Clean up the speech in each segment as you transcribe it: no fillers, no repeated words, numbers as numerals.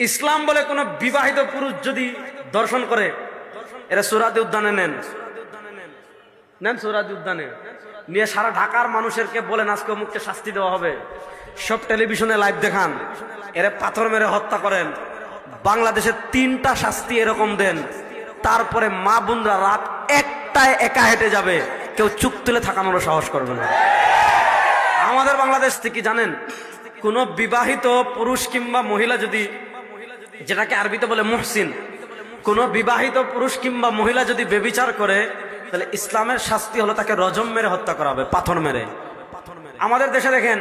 ইসলাম বলে কোন বিবাহিত পুরুষ যদি দর্শন করে, এরা সুরাদি উদ্যানে নেন সুরাদি উদ্যানে নিয়ে সারা ঢাকার মানুষেরকে বলেন আজকে অমুককে শাস্তি দেওয়া হবে, সব টেলিভিশনে লাইভ দেখান, এরা পাথর মেরে হত্যা করেন। বাংলাদেশে 3টা শাস্তি এরকম দেন, তারপরে মা বোনরা রাত 1টায় একা হেঁটে যাবে, কেউ চুপ তুলে থাকানোর সাহস করবে না। আমাদের বাংলাদেশ থেকে জানেন, কোন বিবাহিত পুরুষ কিংবা মহিলা যদি, যেটাকে আরবিতে বলে মুহসিন, কোন বিবাহিত পুরুষ কিংবা মহিলা যদি ব্যভিচার করে, তাহলে ইসলামের শাস্তি হলো তাকে রজম মেরে হত্যা করা হবে, পাথর মেরে। আমাদের দেশে দেখেন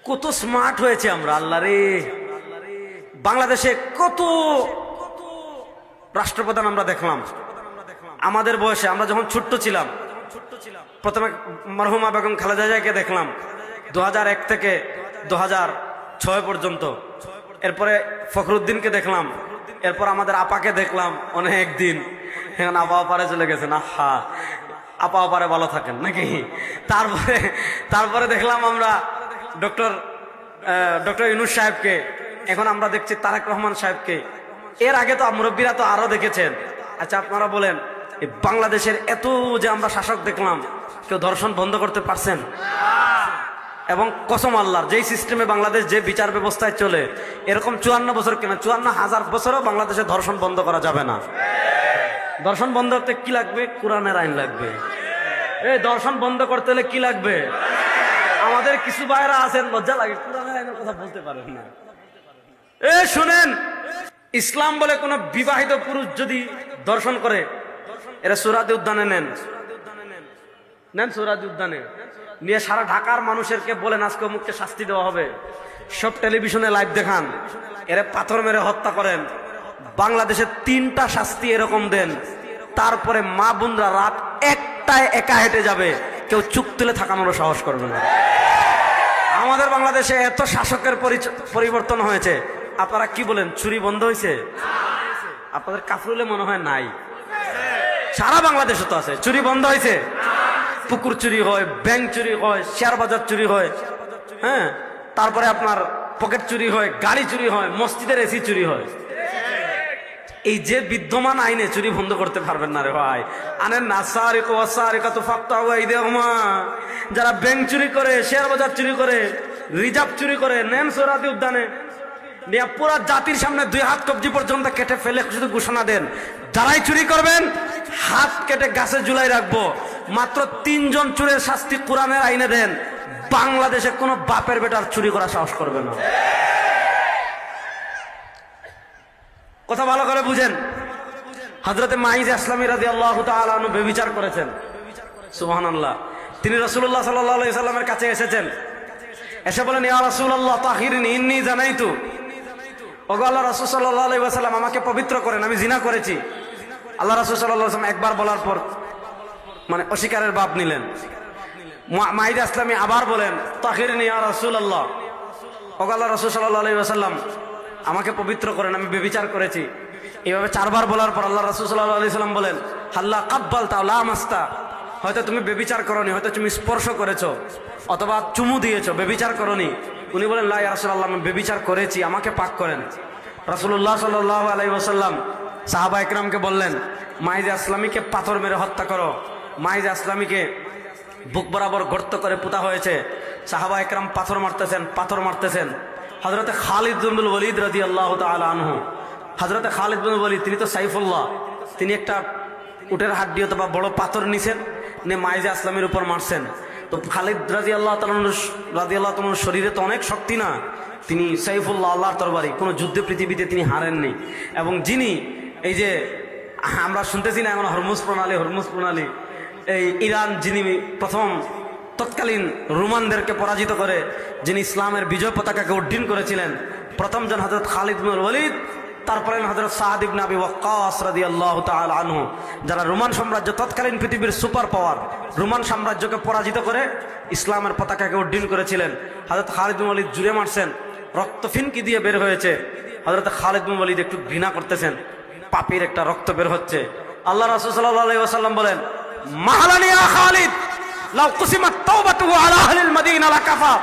কত স্মার্ট হয়েছে আমরা, আল্লাহ রে। বাংলাদেশে কত রাষ্ট্রপ্রধান আমরা দেখলাম আমাদের বয়সে, আমরা যখন ছোট্ট ছিলাম। প্রথমে মরহুমা বেগম খালেদা জিয়াকে দেখলাম 2001 থেকে 2006 পর্যন্ত। এরপরে ফখরুদ্দিনকে দেখলাম, এরপর আমাদের আপাকে দেখলাম অনেক দিন। এখন আপা পারে চলে গেছেন, আহা আপা পারে ভালো থাকেন নাকি। তারপরে দেখলাম আমরা ডক্টর ইউনূস সাহেবকে, এখন আমরা দেখছি তারেক রহমান সাহেবকে। এর আগে তো মুরব্বীরা তো আরো দেখেছেন। আচ্ছা আপনারা বলেন, এই বাংলাদেশের এত যে আমরা শাসক দেখলাম, কেউ ধর্ষণ বন্ধ করতে পারছেন? এবং কসম আল্লাহর, যেই সিস্টেমে বাংলাদেশ, যে বিচার ব্যবস্থায় চলে, এরকম 54 বছর কেন 54,000 বছরও বাংলাদেশে ধর্ষণ বন্ধ করা যাবে না। ধর্ষণ বন্ধ করতে কি লাগবে? কোরআনের আইন লাগবে। এই ধর্ষণ বন্ধ করতে হলে কি লাগবে? আমাদের কিছু ভাইরা আছেন লজ্জা লাগে, কোরআনের আইনের কথা বলতে পারেন না। শুনেন, ইসলাম বলে কোন বিবাহিত পুরুষ যদি দর্শন করে, এরা সুরাদি উদ্যানে নেন সুরাদি উদ্যানে নিয়ে সারা ঢাকার মানুষেরকে বলেন আজকে অমুককে শাস্তি দেওয়া হবে, সব টেলিভিশনে লাইভ দেখান, এরা পাথর মেরে হত্যা করেন। বাংলাদেশে 3টা শাস্তি এরকম দেন, তারপরে মা বোনরা রাত 1টায় একা হেঁটে যাবে, কেউ চুপ তুলে থাকানোর সাহস করবে না। আমাদের বাংলাদেশে এত শাসকের পরিবর্তন হয়েছে, আপনারা কি বলেন চুরি বন্ধ হয়েছে? আপনাদের কাফরুলে মনে হয় নাই, সারা বাংলাদেশে তো আছে। চুরি বন্ধ হয়েছে? পুকুর চুরি হয়, ব্যাংক চুরি হয়, শেয়ার বাজার চুরি হয়, হ্যাঁ, তারপরে আপনার পকেট চুরি হয়, গাড়ি চুরি হয়, মসজিদের এসি চুরি হয়। এই যে বিদ্যমান আইনে চুরি বন্ধ করতে পারবেন না রে ভাই। যারা ব্যাংক চুরি করে, শেয়ার বাজার চুরি করে, রিজার্ভ চুরি করে, নেন সোহরাওয়ার্দী উদ্যানে নিয়ে পুরা জাতির সামনে 2 হাত কবজি পর্যন্ত কেটে ফেলে শুধু ঘোষণা দেন, যারাই চুরি করবেন হাত কেটে গাছে ঝুলাই রাখবো। মাত্র 3 জন চোরের শাস্তি কোরআনের আইনে দেন, বাংলাদেশে কোনো বাপের বেটার চুরি করা সাহস করবে না। কথা ভালো করে বুঝেন। হযরতে মাইজ আসলামী রাদিয়াল্লাহু তাআলা আনহু ব্যভিচার করেছেন, সুবহানাল্লাহ। তিনি রাসূলুল্লাহ সাল্লাল্লাহু আলাইহি ওয়াসাল্লামের কাছে এসেছেন, এসে বলেন, ইয়া রাসূলুল্লাহ তাহিরনি ইন্নী জানাইতু। ওগো আল্লাহর রাসূল সাল্লাল্লাহু আলাইহি ওয়াসাল্লাম, আমাকে পবিত্র করেন, আমি জিনা করেছি। আল্লাহ রাসূল সাল্লাল্লাহু আলাইহি ওয়াসাল্লাম একবার বলার পর মানে অস্বীকারের ভাব নিলেন। মাইজ আসলামী আবার বলেন, তাহিরনি ইয়া রাসূলুল্লাহ। ওগো আল্লাহর রাসূল সাল্লাল্লাহু আলাইহি ওয়াসাল্লাম, আমাকে পবিত্র করেন, আমি ব্যভিচার করেছি। এইভাবে 4 বার বলার পর আল্লাহ রাসূল সাল্লাল্লাহু আলাইহি ওয়াসাল্লাম বলেন, হাল্লা কাব্বালতা লা মাস্তা। হয়তো তুমি ব্যভিচার করনি, হয়তো তুমি স্পর্শ করেছো অথবা চুমু দিয়েছো, ব্যভিচার করনি। উনি বলেন, লা ইয়া রাসূলুল্লাহ, আমি ব্যভিচার করেছি, আমাকে পাক করেন। রাসূলুল্লাহ সাল্লাল্লাহু আলাইহি ওয়াসাল্লাম সাহাবা ইকরামকে বললেন, মাইজ আসলামীকে পাথর মেরে হত্যা করো। মাইজ আসলামীকে বুক বরাবর গর্ত করে পুঁতা হয়েছে। সাহাবা ইকরাম পাথর মারতেছেন। হযরতে খালিদ বিন ওয়ালিদ রাদিয়াল্লাহু তাআলা আনহু, হযরতে খালিদ বিন ওয়ালিদ তিনি তো সাইফুল্লাহ, তিনি একটা উটের হাড্ডি অথবা বড় পাথর নিছেন, নিয়ে মাইজে আসলামের উপর মারছেন। তো খালিদ রাদিয়াল্লাহু তাআলার শরীরে তো অনেক শক্তি না, তিনি সাইফুল্লাহ, আল্লাহর তরবারি, কোনো যুদ্ধে পৃথিবীতে তিনি হারেননি। এবং যিনি এই যে আমরা শুনতেছি না এখন হরমুজ প্রণালী, এই ইরান যিনি প্রথম তৎকালীন রোমানদেরকে পরাজিত করে যিনি ইসলামের বিজয় পতাকাকে উড্ডীন করেছিলেন, প্রথম জন হযরত খালিদ বিন ওয়ালিদ, তারপরে হযরত সাদ ইবনে আবি ওয়াক্কাস রাদিয়াল্লাহু তাআলা আনহু, যারা রোমান সাম্রাজ্য, তৎকালীন পৃথিবীর সুপার পাওয়ার রোমান সাম্রাজ্যকে পরাজিত করে ইসলামের পতাকাকে উড্ডীন করেছিলেন। হযরত খালিদ বিন ওয়ালিদ জুড়ে মারছেন, রক্ত ফিনকি দিয়ে বের হয়েছে। হযরত খালিদ বিন ওয়ালিদ একটু ঘৃণা করতেছেন, পাপির একটা রক্ত বের হচ্ছে। আল্লাহ রাসূল সাল্লাল্লাহু আলাইহি ওয়াসাল্লাম বলেন, মাহালানি ইয়া খালিদ লাউ কুসিমাত তাওবাতুহু আলা আহলিল মদিনা লাকাফা।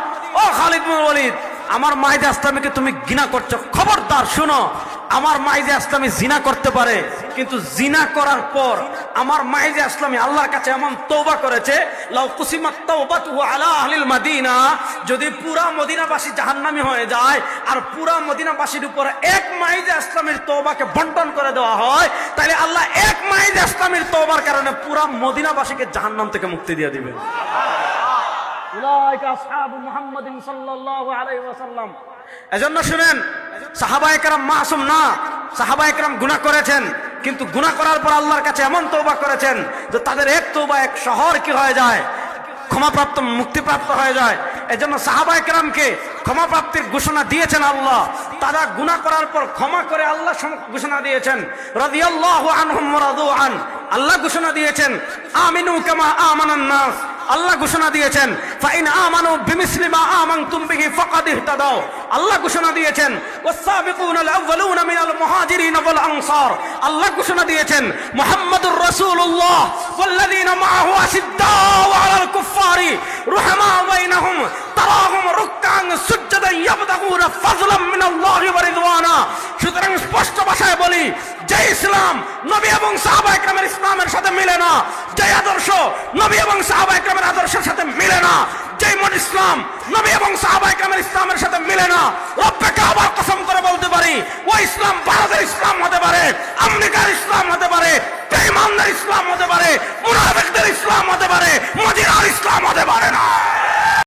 ও খালিদ বিন ওয়ালিদ, আমার মাইদে ইসলামীকে তুমি ঘৃণা করছো, খবরদার শুনো, আমার মাইদে ইসলামী জিনা করতে পারে, কিন্তু জিনা করার পর আমার মাইদে ইসলামী আল্লাহর কাছে এমন তওবা করেছে, লাউ কুসিমাত তাওবাতুহু আলা আহলিল মদিনা, যদি পুরা মদিনাবাসী জাহান্নামী হয়ে যায় আর পুরা মদিনাবাসীর উপর এক মাইদে ইসলামীর তওবাকে বন্টন করে দেওয়া হয়, তাহলে আল্লাহ এক মাইদে ইসলামীর তওবার কারণে পুরা মদিনাবাসীকে জাহান্নাম থেকে মুক্তি দিয়ে দিবেন। উলাইকা আসহাবু মুহাম্মাদিন সাল্লাল্লাহু আলাইহি ওয়াসাল্লাম। এজন্য শুনেন, সাহাবায়ে কেরাম মাসুম না, সাহাবায়ে কেরাম গুনাহ করেছেন, কিন্তু গুনাহ করার পর আল্লাহর কাছে এমন তওবা করেছেন যে তাদের এক তওবা এক শহর কি হয়ে যায়, ক্ষমাপ্রাপ্ত, মুক্তিপ্রাপ্ত হয়ে যায়। এজন্য সাহাবায়ে কেরামকে ক্ষমাপ্রাপ্তির ঘোষণা দিয়েছেন আল্লাহ। তারা গুনাহ করার পর ক্ষমা করে আল্লাহ ঘোষণা দিয়েছেন, রাদিয়াল্লাহু আনহুম ওয়া রাদু আন, আল্লাহ ঘোষণা দিয়েছেন, আমিনু কামা আমানান নাস, আল্লাহ ঘোষণা দিয়েছেন, ফাইন আমানু বিমিসলি মা আমানতুম বিহি ফাকাদ ইহতাদাও, আল্লাহ ঘোষণা দিয়েছেন, ওয়াস-সাবিকুনাল আউয়ালুনা মিনাল মুহাজিরিন ওয়াল আনসার, আল্লাহ ঘোষণা দিয়েছেন, মুহাম্মাদুর রাসূলুল্লাহ ওয়াল্লাযীনা মাআহু আশিদ্দাউ আলাল কুফফারি রুহামাউ বাইনাহুম তারাহুম রুকআন সুজদান ইয়াবতাগুনা ফাযলাম মিনাল্লাহি ওয়া রিদওয়ানা। সুতরাং স্পষ্ট ভাষায় বলি, যে ইসলাম নবী এবং সাহাবায়ে কেরামের ইসলামের সাথে মিলে না, যে আদর্শ নবী এবং সাহাবায়ে কেরামের আদর্শের সাথে মিলে না, যে মন ইসলাম নবী এবং সাহাবায়ে কেরামের ইসলামের সাথে মিলে না, রব্বে কাবার কসম করে বলতে পারি, ওই ইসলাম ভারতের ইসলাম হতে পারে, আমেরিকার ইসলাম হতে পারে, বেঈমানদের ইসলাম হতে পারে, মুনাফিকদের ইসলাম হতে পারে,